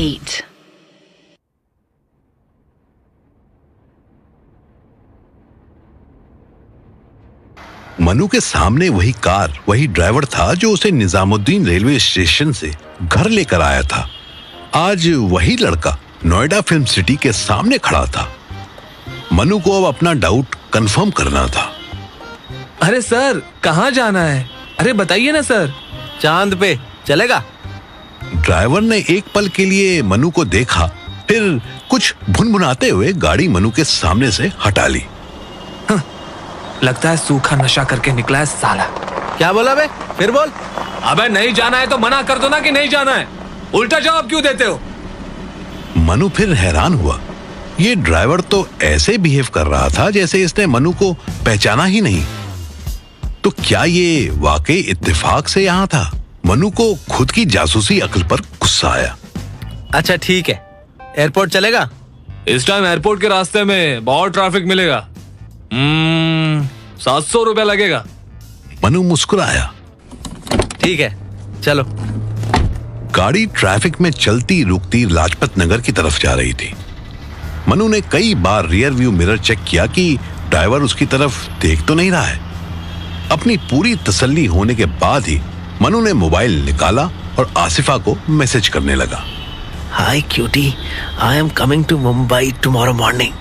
8. मनु के सामने वही कार, वही ड्राइवर था जो उसे निजामुद्दीन रेलवे स्टेशन से घर लेकर आया था। आज वही लड़का नोएडा फिल्म सिटी के सामने खड़ा था। मनु को अब अपना डाउट कंफर्म करना था। अरे सर, कहाँ जाना है? अरे बताइए ना सर। चांद पे चलेगा? ड्राइवर ने एक पल के लिए मनु को देखा, फिर कुछ भुनभुनाते हुए गाड़ी मनु के सामने से हटा ली। लगता है सूखा नशा करके निकला है साला। क्या बोला बे? फिर बोल। अबे नहीं जाना है तो मना कर दो ना कि नहीं जाना है, उल्टा जवाब क्यों देते हो? मनु फिर हैरान हुआ। ये ड्राइवर तो ऐसे बिहेव कर रहा था जैसे इसने मनु को पहचाना ही नहीं। तो क्या ये वाकई इत्तेफाक से यहाँ था? मनु को खुद की जासूसी अक्ल पर गुस्सा आया। अच्छा ठीक है, एयरपोर्ट चलेगा? इस टाइम एयरपोर्ट के रास्ते में बहुत ट्रैफिक मिलेगा। 700 रुपया लगेगा। मनु मुस्कुराया। ठीक है, चलो। गाड़ी ट्रैफिक में चलती रुकती लाजपत नगर की तरफ जा रही थी। मनु ने कई बार रियर व्यू मिरर चेक किया कि ड्राइवर उसकी तरफ देख तो नहीं रहा है। अपनी पूरी तसल्ली होने के बाद ही मनु ने मोबाइल निकाला और आसिफा को मैसेज करने लगा। Hi cutie, I am coming to Mumbai tomorrow morning.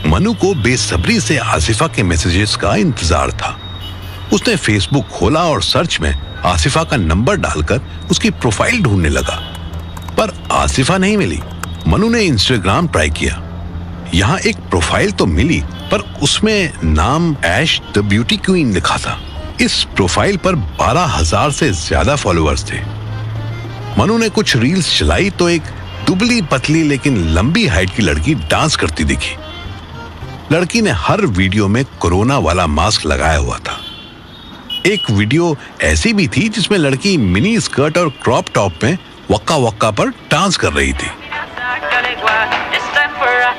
Manu को बेसब्री से आसिफा के मैसेजेस का इंतजार था। उसने फेसबुक खोला और सर्च में आसिफा का नंबर डालकर उसकी प्रोफाइल ढूंढने लगा, पर आसिफा नहीं मिली। मनु ने इंस्टाग्राम ट्राई किया। यहाँ एक प्रोफाइल तो मिली, पर उसमें नाम ऐश द ब्यूटी क्वीन लिखा था। इस प्रोफाइल पर 12,000 से ज्यादा फॉलोअर्स थे। मनु ने कुछ रील्स चलाई तो एक दुबली पतली लेकिन लंबी हाइट की लड़की डांस करती दिखी। लड़की ने हर वीडियो में कोरोना वाला मास्क लगाया हुआ था। एक वीडियो ऐसी भी थी जिसमें लड़की मिनी स्कर्ट और क्रॉप टॉप में वक्का वक्का पर डांस कर रही थी।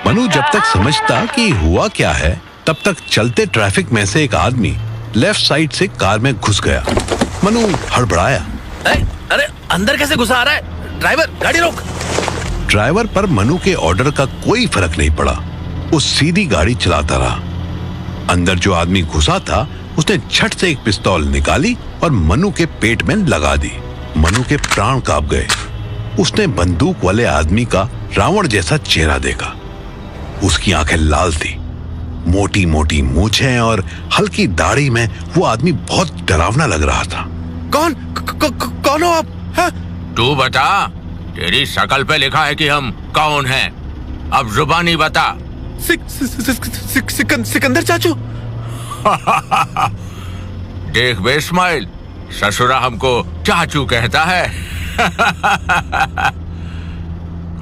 मनु जब तक समझता कि हुआ क्या है, तब तक चलते ट्रैफिक में से एक आदमी लेफ्ट साइड से कार में घुस गया। मनु हड़बड़ाया। अरे अंदर कैसे घुसा आ रहा है? ड्राइवर, गाड़ी रोक। ड्राइवर पर मनु के ऑर्डर का कोई फर्क नहीं पड़ा। वो सीधी गाड़ी चलाता रहा। अंदर जो आदमी घुसा था उसने झट से एक पिस्तौल निकाली और मनु के पेट में लगा दी। मनु के प्राण कांप गए। उसने बंदूक वाले आदमी का रावण जैसा चेहरा देखा। उसकी आंखें लाल थी, मोटी मोटी मूंछें और हल्की दाढ़ी में वो आदमी बहुत डरावना लग रहा था। कौन हो आप? है? तू बता, तेरी शक्ल पे लिखा है कि हम कौन हैं। अब जुबानी बता। सिकंदर चाचू। देख बे इस्माइल, ससुरा हमको चाचू कहता है।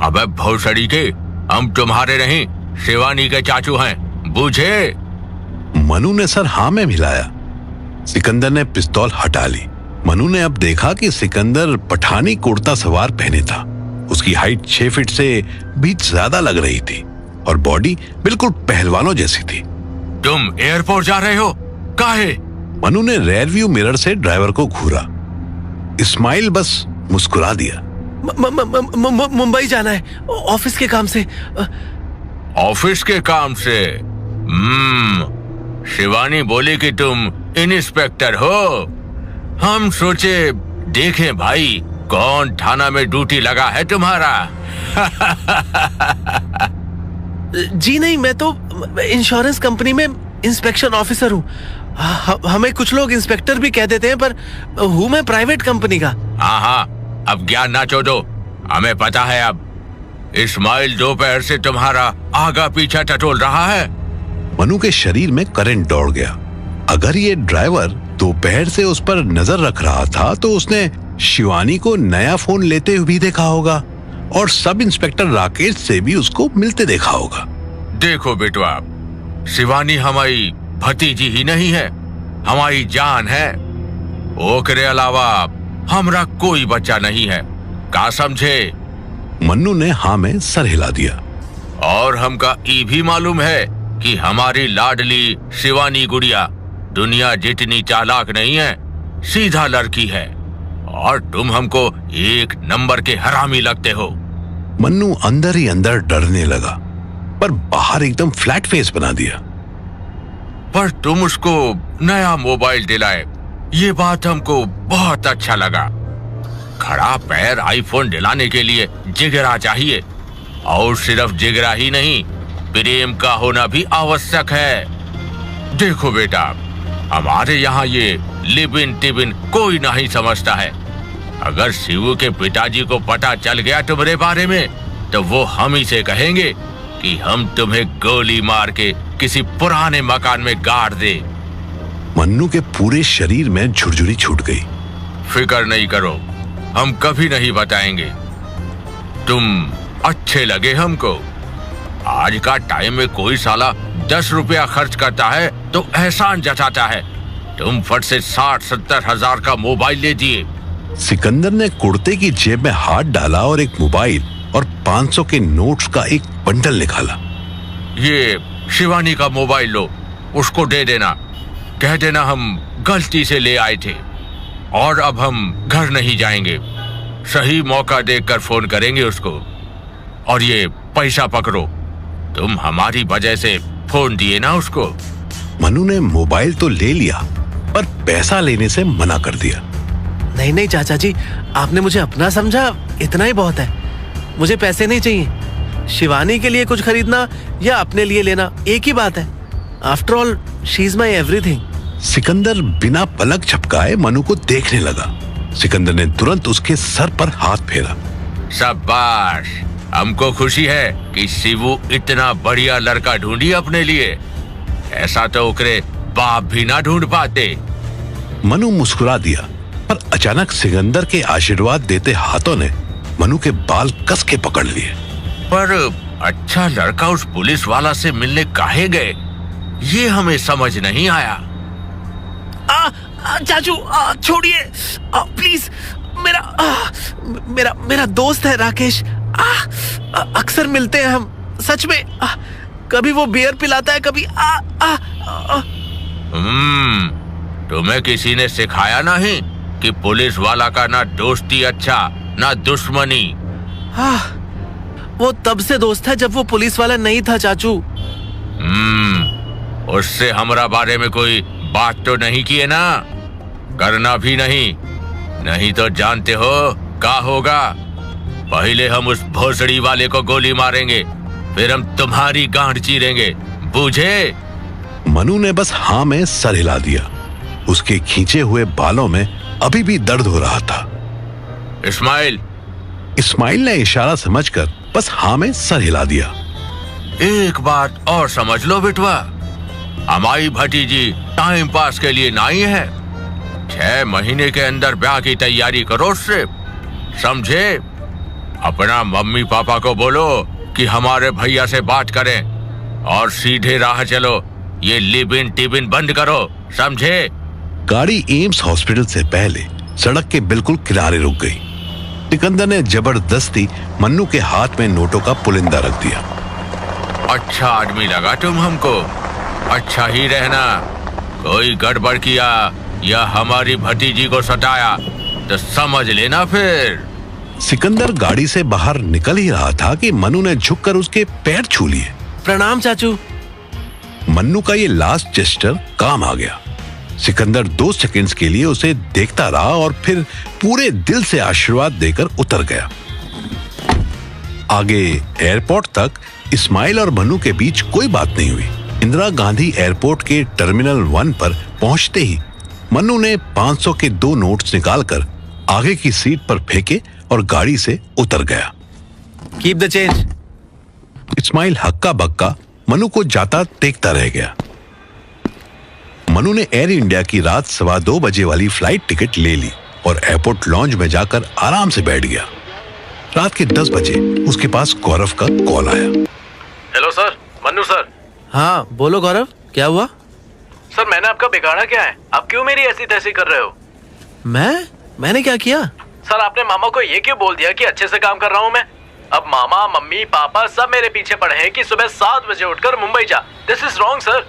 अबे भौसड़ी के, हम तुम्हारे नहीं शिवानी के चाचू हैं, बूझे? मनु ने सर हाँ में मिलाया। सिकंदर ने पिस्तौल हटा ली। मनु ने अब देखा कि सिकंदर पठानी कुर्ता सवार पहने था। उसकी हाइट 6 फीट से भी ज्यादा लग रही थी और बॉडी बिल्कुल पहलवानों जैसी थी। तुम एयरपोर्ट जा रहे हो? काहे? मनु ने रेयर व्यू मिरर से ड्राइवर को घूरा। इस्माइल बस मुस्कुरा दिया। मुंबई जाना है, ऑफिस के काम से। ऑफिस के काम से? शिवानी बोली कि तुम इंस्पेक्टर हो। हम सोचे देखें भाई कौन थाना में ड्यूटी लगा है तुम्हारा। जी नहीं, मैं तो इंश्योरेंस कंपनी में इंस्पेक्शन ऑफिसर हूँ। हमें कुछ लोग इंस्पेक्टर भी कह देते हैं, पर हूँ मैं प्राइवेट कंपनी का। हाँ, अब ज्ञान ना चोदो, हमें पता है। अब इस्माइल दोपहर से तुम्हारा आगा पीछा टटोल रहा है। मनु के शरीर में करंट दौड़ गया। अगर ये ड्राइवर दोपहर से उस पर नजर रख रहा था तो उसने शिवानी को नया फोन लेते हुए भी देखा होगा और सब इंस्पेक्टर राकेश से भी उसको मिलते देखा होगा। देखो बेटवा, शिवानी हमारी भतीजी ही नहीं है, हमारी जान है। ओकरे अलावा हमरा कोई बच्चा नहीं है, का समझे? मन्नू ने हाँ में सर हिला दिया। और हमका ये भी मालूम है कि हमारी लाडली शिवानी गुड़िया दुनिया जितनी चालाक नहीं है, सीधा लड़की है। और तुम हमको एक नंबर के हरामी लगते हो। मन्नू अंदर ही अंदर डरने लगा, पर बाहर एकदम फ्लैट फेस बना दिया। पर तुम उसको नया मोबाइल दिलाए, ये बात हमको बहुत अच्छा लगा। खड़ा पैर आईफोन दिलाने के लिए जिगरा चाहिए, और सिर्फ जिगरा ही नहीं, प्रेम का होना भी आवश्यक है। देखो बेटा, हमारे यहाँ ये लिव इन टिव इन कोई नहीं समझता है। अगर शिवू के पिताजी को पता चल गया तुम्हारे बारे में, तो वो हम ही से कहेंगे कि हम तुम्हें गोली मार के किसी पुराने मकान में गाड़ दे। मन्नू के पूरे शरीर में झुरझुरी छूट गई। फिक्र नहीं करो, हम कभी नहीं बताएंगे। तुम अच्छे लगे हमको। आज का टाइम में कोई साला 10 रुपया खर्च करता है तो एहसान जताता है। तुम फट से 60-70 हजार का मोबाइल ले दिए। सिकंदर ने कुर्ते की जेब में हाथ डाला और एक मोबाइल और 500 के नोट्स का एक बंडल निकाला। ये शिवानी का मोबाइल लो, उसको दे देना। कह देना हम गलती से ले आए थे और अब हम घर नहीं जाएंगे। सही मौका देखकर फोन करेंगे उसको। और ये पैसा पकड़ो, तुम हमारी वजह से फोन दिए ना उसको। मन्नू ने मोबाइल तो ले लिया, पर पैसा लेने से मना कर दिया। नहीं नहीं चाचा जी, आपने मुझे अपना समझा, इतना ही बहुत है। मुझे पैसे नहीं चाहिए। शिवानी के लिए कुछ खरीदना या अपने लिए लेना एक ही बात है। After all she is my everything. Sikandar बिना पलक झपकाए मनु को देखने लगा। सिकंदर ने तुरंत उसके सर पर हाथ फेरा। शाबाश, हमको खुशी है कि शिवू इतना बढ़िया लड़का ढूंढी अपने लिए। ऐसा तो ओकरे बाप भी ना ढूंढ पाते। मनु मुस्कुरा दिया, पर अचानक सिकंदर के आशीर्वाद देते हाथों ने मनु के बाल कस के पकड़ लिए। पर अच्छा लड़का उस पुलिस वाला से मिलने काहे गए, ये हमें समझ नहीं आया। चाचू छोड़िए प्लीज। मेरा दोस्त है राकेश। अक्सर मिलते हैं हम, सच में। कभी वो बियर पिलाता है, कभी तुम्हें किसी ने सिखाया नहीं कि पुलिस वाला का ना दोस्ती अच्छा ना दुश्मनी। वो तब से दोस्त है जब वो पुलिस वाला नहीं था चाचू। उससे हमारा बारे में कोई बात तो नहीं किए ना, करना भी नहीं। नहीं तो जानते हो क्या होगा। पहले हम उस भोसड़ी वाले को गोली मारेंगे, फिर हम तुम्हारी गांठ चीरेंगे, बूझे? मनु ने बस हाँ में सर हिला दिया। उसके खींचे हुए बालों में अभी भी दर्द हो रहा था। इस्माइल ने इशारा समझकर बस हाँ में सर हिला दिया। एक बात और समझ लो बेटवा, हमारी भतीजी टाइम पास के लिए नहीं है। 6 महीने के अंदर ब्याह की तैयारी करो उससे, समझे? अपना मम्मी पापा को बोलो कि हमारे भैया से बात करें और सीधे राह चलो। ये लिव इन टिव इन बंद करो, समझे? गाड़ी एम्स हॉस्पिटल से पहले सड़क के बिल्कुल किनारे रुक गई। सिकंदर ने जबरदस्ती मन्नू के हाथ में नोटों का पुलिंदा रख दिया। अच्छा आदमी लगा तुम हमको, अच्छा ही रहना। कोई गड़बड़ किया या हमारी भतीजी को सताया तो समझ लेना फिर। सिकंदर गाड़ी से बाहर निकल ही रहा था कि मन्नू ने झुककर उसके पैर छू लिए। प्रणाम चाचू। मन्नू का ये लास्ट जेस्चर काम आ गया। सिकंदर 2 सेकंड्स के लिए उसे देखता रहा और फिर पूरे दिल से आशीर्वाद देकर उतर गया। आगे एयरपोर्ट तक इस्माइल और मन्नू के बीच कोई बात नहीं हुई। इंदिरा गांधी एयरपोर्ट के टर्मिनल 1 पर पहुंचते ही मन्नू ने 500 के 2 नोट्स निकालकर आगे की सीट पर फेंके और गाड़ी से उतर गया। Keep the change. इस्माइल हक्का बक्का मन्नू को जाता देखता रह गया। मन्नू ने एयर इंडिया की रात 2:15 बजे वाली फ्लाइट टिकट ले ली और एयरपोर्ट लॉन्ज में जाकर आराम से बैठ गया। रात के 10 बजे उसके पास गौरव का कॉल आया। Hello sir, Mannu sir. हाँ बोलो गौरव, क्या हुआ? सर मैंने आपका बिगाड़ा क्या है? आप क्यों मेरी ऐसी तैसी कर रहे हो? मैंने क्या किया? सर आपने मामा को ये क्यों बोल दिया कि अच्छे से काम कर रहा हूँ मैं? अब मामा मम्मी पापा सब मेरे पीछे पड़े हैं कि सुबह 7 बजे उठकर मुंबई जा। This is wrong sir.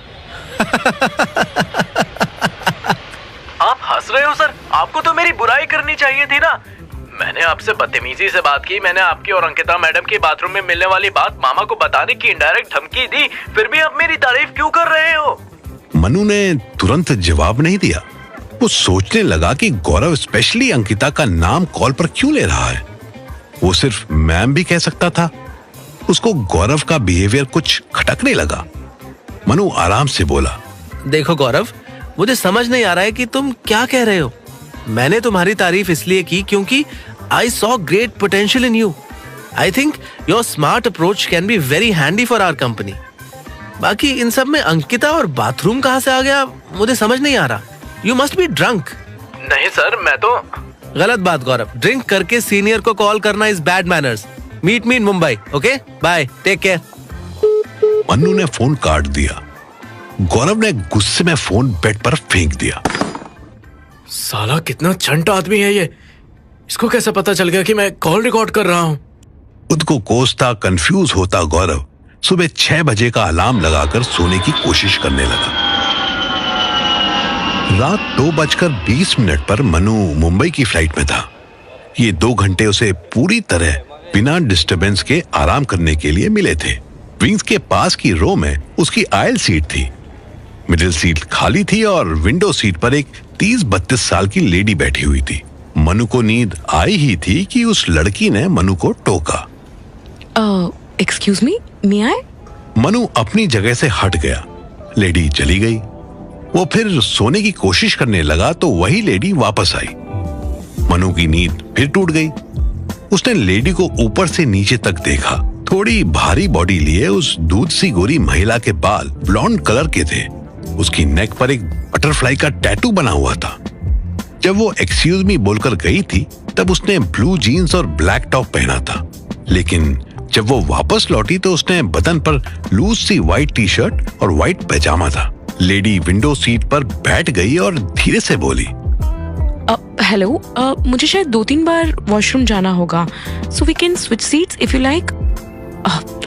आप हंस रहे हो सर? आपको तो मेरी बुराई करनी चाहिए थी ना। मैंने आपसे बदतमीजी से बात की, मैंने आपकी और अंकिता मैडम की बाथरूम में मिलने वाली बात मामा को बताने की इनडायरेक्ट धमकी दी, फिर भी आप मेरी तारीफ क्यों कर रहे हो? मनु ने तुरंत जवाब नहीं दिया। वो सोचने लगा कि गौरव स्पेशली अंकिता का नाम कॉल पर क्यों ले रहा है। वो सिर्फ मैम भी कह सकता था। उसको गौरव का बिहेवियर कुछ खटकने लगा। मनु आराम से बोला, देखो गौरव, मुझे समझ नहीं आ रहा है कि तुम क्या कह रहे हो। मैंने तुम्हारी तारीफ इसलिए की क्योंकि I saw great potential in you. I think your smart approach can be very handy for our company. बाकी इन सब में अंकिता और बाथरूम कहाँ से आ गया, मुझे समझ नहीं आ रहा। You must be drunk. नहीं सर, मैं तो। गलत बात गौरव, ड्रिंक करके सीनियर को कॉल करना is bad manners. Meet me in Mumbai, okay bye, take care. Mannu ने फोन काट दिया। गौरव ने गुस्से में फोन बेड पर फेंक दिया। साला कितना चंट आदमी है ये, इसको कैसे पता चल गया कि मैं कॉल रिकॉर्ड कर रहा हूँ? खुद को कोसता कंफ्यूज होता गौरव सुबह 6 बजे का अलार्म लगाकर सोने की कोशिश करने लगा। रात 2:20 पर मनु मुंबई की फ्लाइट में था। ये 2 घंटे उसे पूरी तरह बिना डिस्टरबेंस के आराम करने के लिए मिले थे। विंग्स के पास की रो में उसकी आयल सीट थी। मिडिल सीट खाली थी और विंडो सीट पर एक 30-32 साल की लेडी बैठी हुई थी। मनु को नींद आई ही थी कि उस लड़की ने मनु को टोका। एक्सक्यूज मी, मे आई? मनु अपनी जगह से हट गया। लेडी चली गई। वो फिर सोने की कोशिश करने लगा तो वही लेडी वापस आई। मनु की नींद फिर टूट गई। उसने लेडी को ऊपर से नीचे तक देखा। थोड़ी भारी बॉडी लिए उस दूध सी गोरी महिला के बाल ब्लॉन्ड कलर के थे। उसकी नेक पर एक बटरफ्लाई का टैटू बना हुआ था। जब वो एक्सक्यूज मी बोलकर गई थी तब उसने ब्लू जीन्स और ब्लैक टॉप पहना था, लेकिन जब वो वापस लौटी तो उसने बदन पर लूज सी व्हाइट टी शर्ट और व्हाइट पैजामा था। लेडी विंडो सीट पर बैठ गई और धीरे से बोली, हेलो, मुझे शायद 2-3 बार वॉशरूम जाना होगा, so we can switch seats if you like.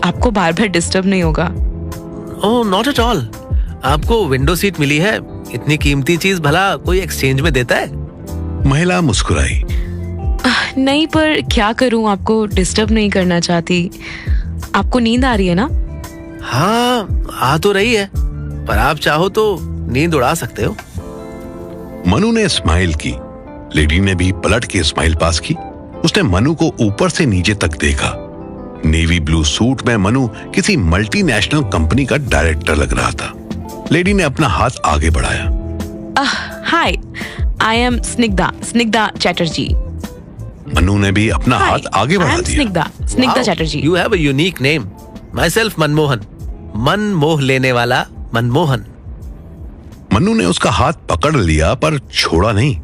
आपको बार बार डिस्टर्ब नहीं होगा? Oh not at all. आपको विंडो सीट मिली है, इतनी कीमती चीज भला कोई एक्सचेंज में देता है? महिला मुस्कुराई। नहीं, पर क्या करूं, आपको डिस्टर्ब नहीं करना चाहती। आपको नींद आ रही है ना? हाँ आ तो रही है, पर आप चाहो तो नींद उड़ा सकते हो। मनु ने स्माइल की। लेडी ने भी पलट के स्माइल पास की। उसने मनु को ऊपर से नीचे तक देखा। नेवी ब्लू सूट में मनु किसी मल्टीनेशनल कंपनी का डायरेक्टर लग रहा था। लेडी ने अपना हाथ आगे बढ़ाया। हाय, आई एम स्निग्धा चैटर्जी। मनु ने भी अपना हाथ आगे बढ़ा दिया। Snigdha Chatterjee. You have a unique name. Myself Manmohan. मन मोह लेने वाला मनमोहन। मनु ने उसका हाथ पकड़ लिया पर छोड़ा नहीं।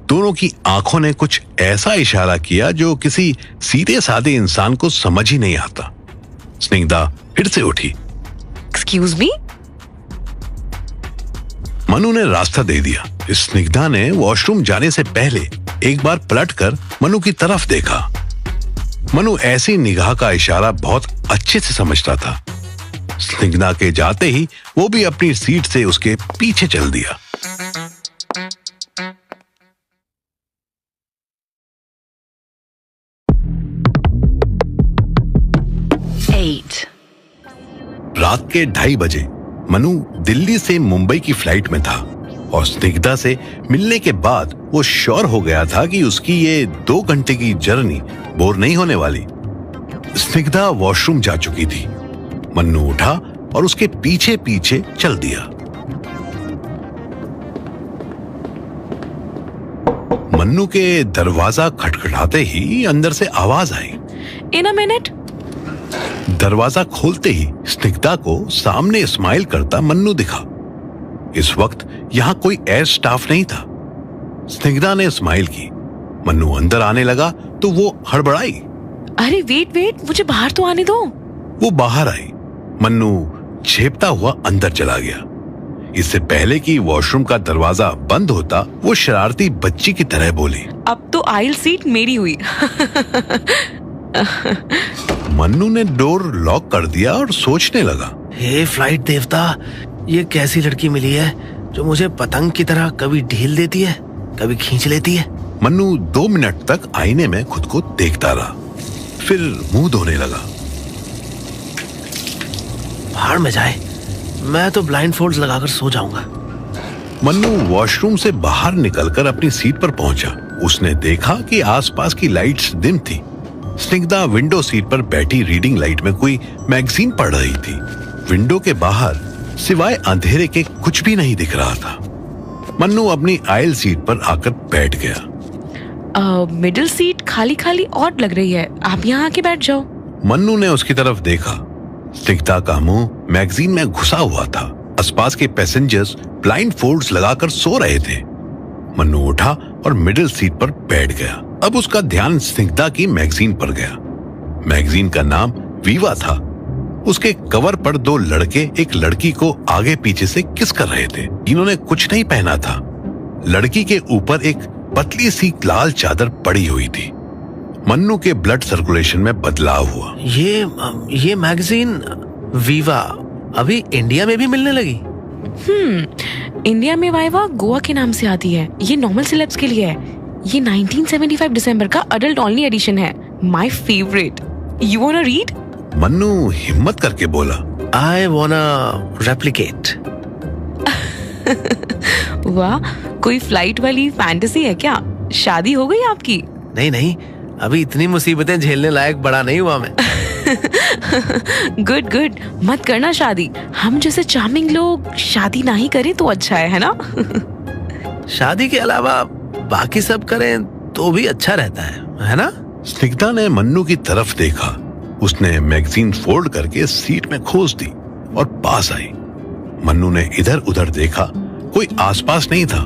दोनों की आंखों ने कुछ ऐसा इशारा किया जो किसी सीधे साधे इंसान को समझ ही नहीं आता। स्निग्धा फिर से उठी। Excuse me? मनु ने रास्ता दे दिया। स्निग्धा ने वॉशरूम जाने से पहले एक बार पलटकर मनु की तरफ देखा। मनु ऐसी निगाह का इशारा बहुत अच्छे से समझता था। स्निग्धा के जाते ही वो भी अपनी सीट से उसके पीछे चल दिया। रात के 2:30 बजे मनु दिल्ली से मुंबई की फ्लाइट में था और स्निग्धा से मिलने के बाद वो श्योर हो गया था कि उसकी ये 2 घंटे की जर्नी बोर नहीं होने वाली। स्निग्धा वॉशरूम जा चुकी थी। मन्नू उठा और उसके पीछे पीछे चल दिया। मन्नू के दरवाजा खटखटाते ही अंदर से आवाज आई। इन अ मिनट। दरवाजा खोलते ही स्निग्धा को सामने स्माइल करता मन्नू दिखा। इस वक्त यहां कोई एयर स्टाफ नहीं था। स्निग्धा ने स्माइल की। मन्नू अंदर आने लगा तो वो हड़बड़ाई। अरे वेट, मुझे बाहर तो आने दो। वो बाहर आई। मन्नू झेपता हुआ अंदर चला गया। इससे पहले कि वॉशरूम का दरवाजा बंद होता, वो शरारती बच्ची की तरह बोली, अब तो आइल सीट मेरी हुई। मन्नू ने डोर लॉक कर दिया और सोचने लगा, हे फ्लाइट देवता, ये कैसी लड़की मिली है जो मुझे पतंग की तरह कभी ढील देती है, कभी खींच लेती है। मन्नू 2 मिनट तक आईने में खुद को देखता रहा, फिर मुंह धोने लगा। भाड़ में जाए, मैं तो ब्लाइंड फोल्ड्स लगाकर सो जाऊंगा। मन्नू वॉशरूम से बाहर निकलकर अपनी सीट पर पहुंचा। उसने देखा कि आसपास की लाइट्स डिम थी। स्निग्धा विंडो सीट पर बैठी रीडिंग लाइट में कोई मैगजीन पढ़ रही थी। विंडो के बाहर सिवाय अंधेरे के कुछ भी नहीं दिख रहा था। मन्नू अपनी आयल सीट पर आकर बैठ गया। मिडिल सीट खाली खाली ऑड लग रही है, आप यहाँ आके बैठ जाओ। मन्नू ने उसकी तरफ देखा। स्निग्धा का मुंह मैगजीन में घुसा हुआ था। आसपास के पैसेंजर्स ब्लाइंड फोल्ड्स लगाकर सो रहे थे। मन्नू उठा और मिडिल सीट पर बैठ गया। अब उसका ध्यान स्निग्धा की मैगजीन पर गया। मैगजीन का नाम वीवा था। उसके कवर पर 2 लड़के एक लड़की को आगे पीछे से किस कर रहे थे। इन्होंने कुछ नहीं पहना था। लड़की के ऊपर एक पतली सी लाल चादर पड़ी हुई थी। मन्नू के ब्लड सर्कुलेशन में बदलाव हुआ। ये मैगजीन वीवा अभी इंडिया में भी मिलने लगी। इंडिया में वाइवा गोवा के नाम से आती है। ये नॉर्मल सेलेब्स के लिए है। ये 1975 दिसंबर का अडल्ट ओनली एडिशन है। My favourite. You वांना read? Mannu हिम्मत करके बोला, आई वांना रेप्लिकेट। वाह, कोई फ्लाइट वाली फैंटेसी है क्या? शादी हो गई आपकी? नहीं, अभी इतनी मुसीबतें झेलने लायक बड़ा नहीं हुआ मैं। गुड, मत करना शादी। हम जैसे चार्मिंग लोग शादी नहीं करें तो अच्छा है ना? शादी के अलावा बाकी सब करें तो भी अच्छा रहता है ना? स्निग्धा ने मन्नू की तरफ देखा। उसने मैगजीन फोल्ड करके सीट में खोस दी और पास आई। मन्नू ने इधर उधर देखा, कोई आसपास नहीं था।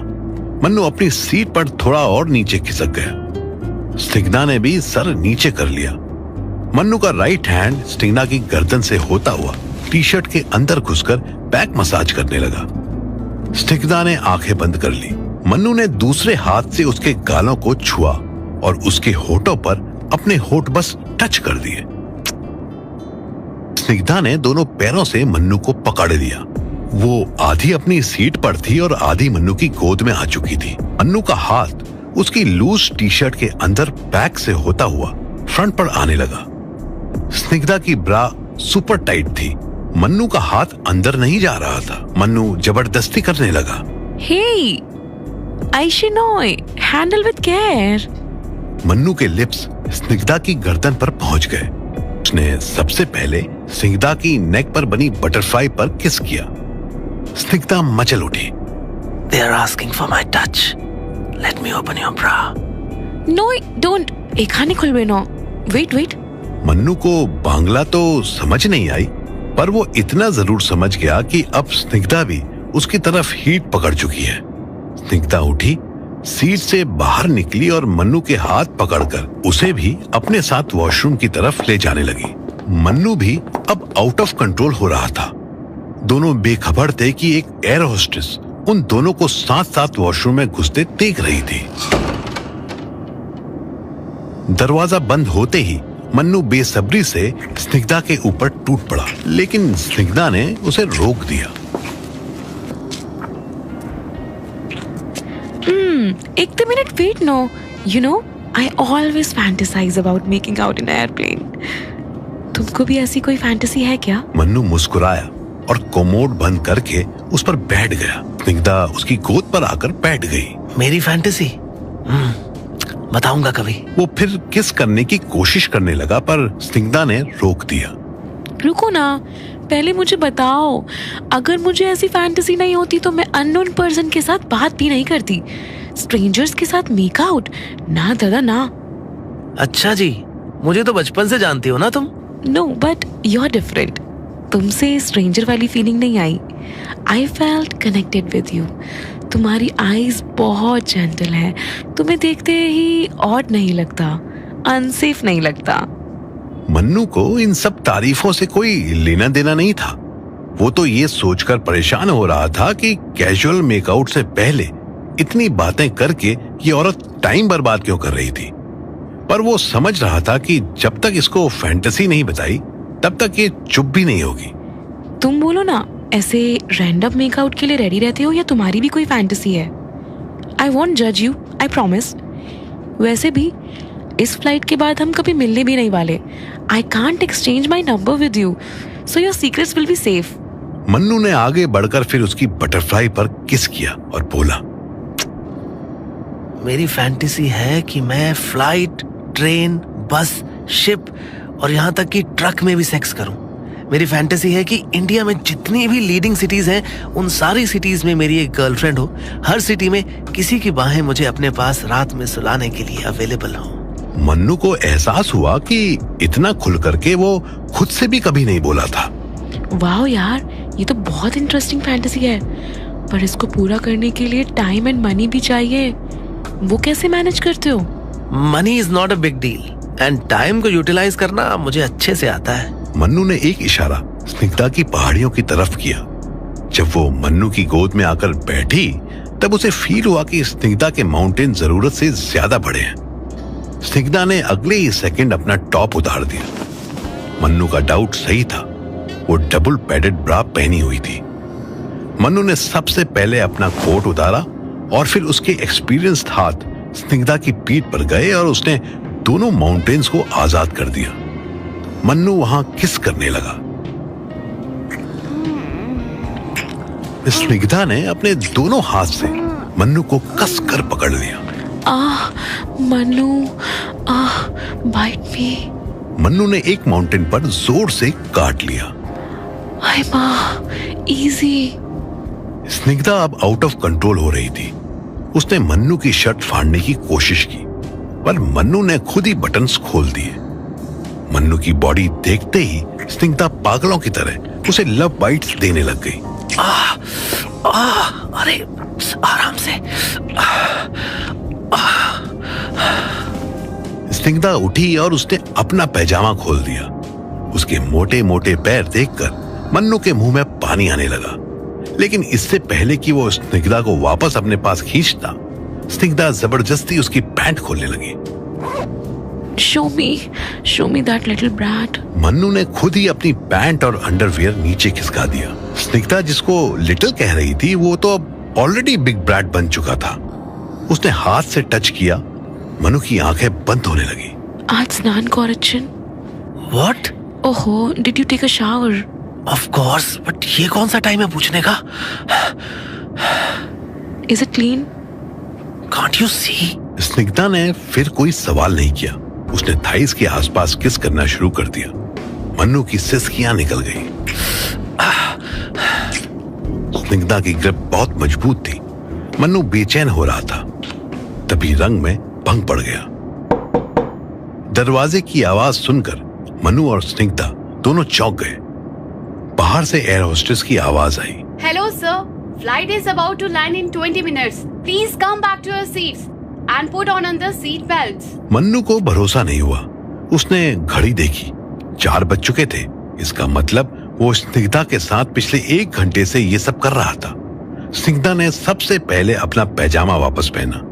मन्नू अपनी सीट पर थोड़ा और नीचे खिसक गया। स्निग्धा ने भी सर नीचे कर लिया। मन्नू का राइट हैंड स्निग्धा की गर्दन से होता हुआ टी शर्ट के अंदर घुसकर बैक मसाज करने लगा। स्निग्धा ने आंखें बंद कर ली। मन्नू ने दूसरे हाथ से उसके गालों को छुआ और उसके होठों पर अपने होठ बस टच कर दिए। स्निग्धा ने दोनों पैरों से मन्नू को पकड़ लिया। वो आधी अपनी सीट पर थी और आधी मन्नू की गोद में आ चुकी थी। मन्नू का हाथ उसकी लूज टी शर्ट के अंदर बैक से होता हुआ फ्रंट पर आने लगा। स्निग्धा की ब्रा सुपर टाइट थी। मन्नू का हाथ अंदर नहीं जा रहा था। मन्नू जबरदस्ती करने लगा। Hey, Aishinoi, handle with care. Mannu के लिप्स स्निग्धा की गर्दन पर पहुंच गए। उसने सबसे पहले स्निग्धा की नेक पर बनी बटरफ्लाई पर किस किया। स्निग्धा मचल उठी। They are asking for my touch. Let me open your bra. No, don't. एक खाने खुलवे ना. Wait. मन्नू को बांग्ला तो समझ नहीं आई, पर वो इतना जरूर समझ गया कि अब स्निग्धा भी उसकी तरफ हीट पकड़ चुकी है। स्निग्धा उठी, सीट से बाहर निकली और मन्नू के हाथ पकड़कर उसे भी अपने साथ वॉशरूम की तरफ ले जाने लगी। मन्नू भी अब आउट ऑफ कंट्रोल हो रहा था। दोनों बेखबर थे कि एक एयर होस्टेस उन दोनों को साथ साथ वॉशरूम में घुसते देख रही थी। दरवाजा बंद होते ही मन्नू बेसब्री से स्निग्धा के ऊपर टूट पड़ा, लेकिन स्निग्धा ने उसे रोक दिया। एक minute wait no. You know, I always fantasize about making out in an airplane. तुमको भी ऐसी कोई फैंटेसी है क्या? मन्नू मुस्कुराया और कोमोड बंद करके उस पर बैठ गया। स्निग्धा उसकी गोद पर आकर बैठ गई। मेरी फैंटेसी? बताऊंगा कभी। वो फिर किस करने की कोशिश करने लगा, पर स्निग्धा ने रोक दिया। रुको ना, पहले मुझे बताओ। अगर मुझे ऐसी फैंटेसी नहीं होती तो मैं अननोन पर्सन के साथ बात भी नहीं करती। स्ट्रेंजर्स के साथ मेक आउट ना दादा ना। अच्छा जी, मुझे तो बचपन से जानती हो ना तुम। No, but you are different. तुमसे स्ट्रेंजर वाली फीलिंग नहीं आई। I felt connected with you. तुम्हारी आईज बहुत जेंटल है। तुम्हें देखते ही ऑड नहीं लगता, अनसेफ नहीं लगता। मन्नू को इन सब तारीफों से कोई लेना देना नहीं था। वो तो ये सोचकर परेशान हो रहा था कि कैजुअल मेकआउट से पहले इतनी बातें करके ये औरत टाइम बर्बाद क्यों कर रही थी। पर वो समझ रहा था कि जब तक इसको फैंटेसी नहीं बताई तब तक ये चुप भी नहीं होगी। तुम बोलो ना, ऐसे रैंडम मेकआउट के लिए रेडी रहते हो या तुम्हारी भी कोई फैंटेसी है? आई वॉन्ट जज यू, आई प्रॉमिस। वैसे भी इस फ्लाइट के बाद हम कभी मिलने भी नहीं वाले. I can't exchange my number with you, so your secrets will be safe. Mannu ने आगे बढ़कर फिर उसकी बटरफ्लाई पर किस किया और बोला, मेरी फैंटेसी है कि मैं फ्लाइट, ट्रेन, बस, शिप और यहाँ तक कि ट्रक में भी सेक्स करूं. मेरी फैंटेसी है कि इंडिया में जितनी भी लीडिंग सिटीज हैं, उन सारी सिटीज में मेरी एक गर्लफ्रेंड हो. हर सिटी में किसी की बाहें मुझे अपने पास रात में सुलाने के लिए अवेलेबल हो. मन्नू को एहसास हुआ कि इतना खुल करके वो खुद से भी कभी नहीं बोला था. वाह यार, ये तो बहुत इंटरेस्टिंग फैंटेसी है, पर इसको पूरा करने के लिए टाइम एंड मनी भी चाहिए. वो कैसे मैनेज करते हो? Money is not a big deal and time को यूटिलाइज करना मुझे अच्छे से आता है. मन्नू ने एक इशारा स्निग्धा की पहाड़ियों की तरफ किया. जब वो मन्नू की गोद में आकर बैठी तब उसे फील हुआ कि स्निग्धा के माउंटेन जरूरत से ज्यादा बड़े हैं. स्निग्धा ने अगले ही सेकंड अपना टॉप उतार दिया. मन्नू का डाउट सही था, वो डबल पैडेड ब्रा पहनी हुई थी. मन्नू ने सबसे पहले अपना कोट उतारा और फिर उसके एक्सपीरियंस्ड हाथ स्निग्धा की पीठ पर गए और उसने दोनों माउंटेन्स को आजाद कर दिया. मन्नू वहां किस करने लगा. स्निग्धा ने अपने दोनों हाथ से मन्नू को कस कर पकड़ लिया. मन्नू, बाइट मी. मन्नू ने एक माउंटेन पर जोर से काट लिया. हाय माँ, इजी. स्निग्धा अब आउट ऑफ कंट्रोल हो रही थी. उसने मन्नू की शर्ट फाड़ने की कोशिश की, पर मन्नू ने खुद ही बटन्स खोल दिए. मन्नू की बॉडी देखते ही स्निग्धा पागलों की तरह उसे लव बाइट्स देने लग गई. अरे आराम से. स्निग्धा उठी और उसने अपना पैजामा खोल दिया. उसके मोटे मोटे पैर देखकर मन्नू के मुंह में पानी आने लगा. लेकिन इससे पहले कि वो स्निग्धा को वापस अपने पास खींचता, स्निग्धा जबरदस्ती उसकी पैंट खोलने लगी. Show me that little brat. Mannu ने खुद ही अपनी पैंट और अंडरवियर नीचे खिसका दिया. स्निग्धा जिसको लिटिल कह रही थी वो तो अब ऑलरेडी बिग ब्रैट बन चुका था. उसने हाथ से टच किया. मन्नू की आंखें बंद होने लगी. आज स्नान को अर्चन. What? ओहो, did you take a shower? Of course, but ये कौन सा टाइम है पूछने का? Is it clean? Can't you see? Snigdha ने फिर कोई सवाल नहीं किया. उसने थाइस के आसपास किस करना शुरू कर दिया. मन्नू की सिसकियां निकल गई. स्निग्धा की ग्रिप बहुत मजबूत थी. मन्नू बेचैन हो रहा था. तभी रंग में भंग पड़ गया. दरवाजे की आवाज सुनकर मन्नू और स्निग्धा दोनों चौंक गए. बाहर से एयर होस्टेस की आवाज आई. Hello sir, flight is about to land in 20 minutes. Please come back to your seats and put on the seat belts. Mannu को भरोसा नहीं हुआ. उसने घड़ी देखी. 4 बज चुके थे. इसका मतलब वो स्निग्धा के साथ पिछले 1 घंटे से ये सब कर रहा था. स्निग्धा ने सबसे पहले अपना पैजामा वापस पहना.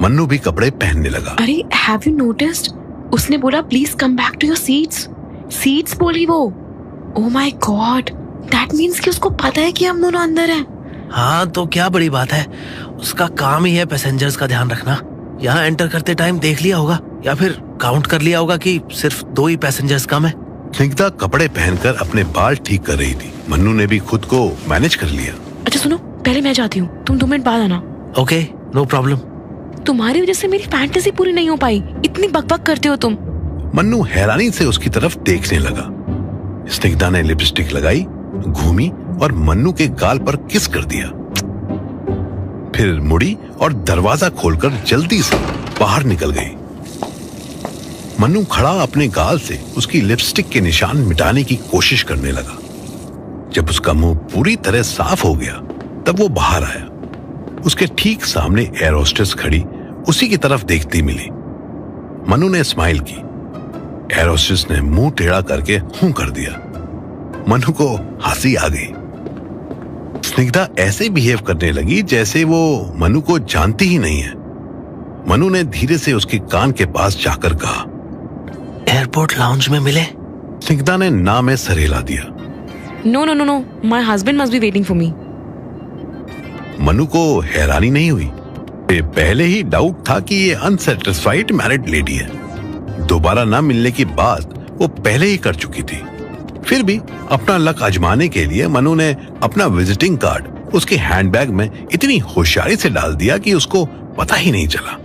मन्नू भी कपड़े पहनने लगा. अरे, have you noticed? उसने बोला please come back to your seats. Seats बोली वो. Oh my god, that means कि उसको पता है कि हम दोनों अंदर हैं. हाँ तो क्या बड़ी बात है. उसका काम ही है पैसेंजर्स का ध्यान रखना. यहाँ एंटर करते टाइम देख लिया होगा या फिर काउंट कर लिया होगा कि सिर्फ 2 ही पैसेंजर्स कम है. स्निग्धा कपड़े पहनकर अपने बाल ठीक कर रही थी. मन्नू ने भी खुद को मैनेज कर लिया. अच्छा सुनो, पहले मैं जाती हूँ, तुम 2 मिनट बाद आना. Okay, no problem. तुम्हारी वजह से मेरी फैंटेसी पूरी नहीं हो पाई. इतनी बकबक करते हो तुम. मन्नू हैरानी से उसकी तरफ देखने लगा. स्निग्धा ने लिपस्टिक लगाई, घूमी और मन्नू के गाल पर किस कर दिया. फिर मुड़ी और दरवाजा खोलकर जल्दी से बाहर निकल गई. मन्नू खड़ा अपने गाल से उसकी लिपस्टिक के निशान मिटाने की कोशिश करने लगा. जब उसका मुंह पूरी तरह साफ हो गया तब वो बाहर आया. उसके ठीक सामने एयर होस्टेस खड़ी उसी की तरफ देखती मिली. मन्नू ने स्माइल की. एयर होस्टेस ने मुंह टेढ़ा करके हूं कर दिया. मन्नू को हंसी आ गई. स्निग्धा ऐसे बिहेव करने लगी जैसे वो मन्नू को जानती ही नहीं है. मन्नू ने धीरे से उसके कान के पास जाकर कहा, एयरपोर्ट लाउंज में मिले. स्निग्धा ने ना में सर हिला दिया. No no no no, my husband must be waiting for me. Mannu को हैरानी नहीं हुई. उसे पहले ही डाउट था कि ये अनसेटिस्फाइड मैरिड लेडी है। दोबारा ना मिलने की बात वो पहले ही कर चुकी थी। फिर भी अपना लक आजमाने के लिए मनु ने अपना विजिटिंग कार्ड उसके हैंडबैग में इतनी होशियारी से डाल दिया कि उसको पता ही नहीं चला।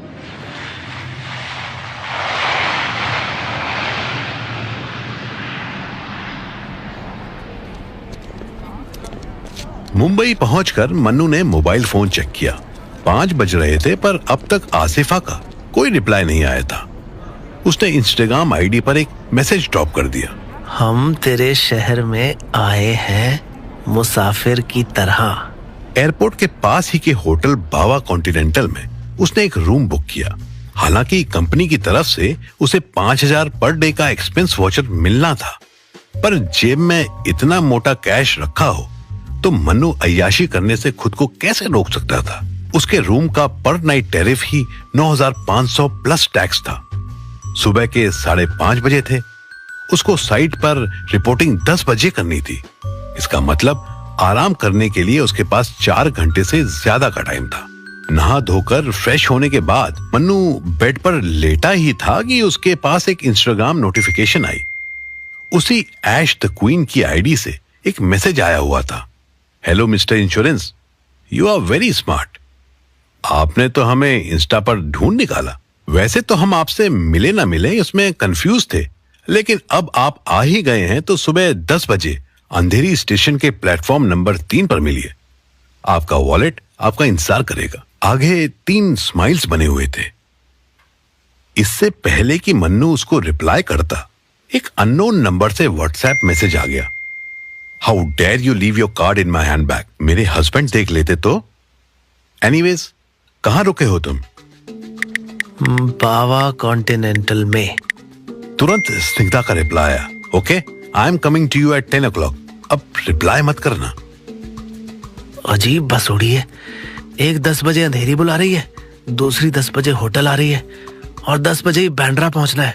मुंबई पहुंचकर मन्नू ने मोबाइल फोन चेक किया। 5 बज रहे थे पर अब तक आसिफा का कोई रिप्लाई नहीं आया था। उसने इंस्टाग्राम आईडी पर एक मैसेज ड्रॉप कर दिया। हम तेरे शहर में आए हैं मुसाफिर की तरह। एयरपोर्ट के पास ही के होटल बावा कॉन्टिनेंटल में उसने एक रूम बुक किया। हालांकि कंपनी की तरफ से उसे 5,000 पर डे का एक्सपेंस वाउचर मिलना था, पर जेब में इतना मोटा कैश रखा हो तो मन्नू अय्याशी करने से खुद को कैसे रोक सकता था। उसके रूम का पर नाइट टैरिफ ही 9,500 प्लस टैक्स था। सुबह के 5:30 बजे थे। उसको साइट पर रिपोर्टिंग 10 बजे करनी थी। इसका मतलब आराम करने के लिए उसके पास 4 घंटे से ज्यादा का टाइम था। नहा धोकर फ्रेश होने के बाद मन्नू बेड पर लेटा ही था कि उसके पास एक इंस्टाग्राम नोटिफिकेशन आई। उसी ऐश द क्वीन की आईडी से एक मैसेज आया हुआ था। Hello mister insurance, you are very smart. आपने तो हमें इंस्टा पर ढूंढ निकाला। वैसे तो हम आपसे मिले ना मिले इसमें कंफ्यूज थे, लेकिन अब आप आ ही गए हैं तो सुबह 10 बजे अंधेरी स्टेशन के प्लेटफॉर्म नंबर 3 पर मिलिए। आपका वॉलेट आपका इंतजार करेगा। आगे 3 स्माइल्स बने हुए थे। इससे पहले कि मन्नू उसको रिप्लाई करता, एक अननोन नंबर से व्हाट्सएप मैसेज आ गया। How dare you leave your card in my handbag. मेरे हस्बैंड देख लेते तो। एनीवेज, कहां रुके हो तुम? बावा कॉन्टिनेंटल में। तुरंत स्निग्धा का रिप्लाई आया। Okay, I am coming to you at 10 o'clock। अब रिप्लाई मत करना। अजीब बस उड़ी है। एक 10 बजे अंधेरी बुला रही है, दूसरी 10 बजे होटल आ रही है और 10 बजे ही बांद्रा पहुंचना है।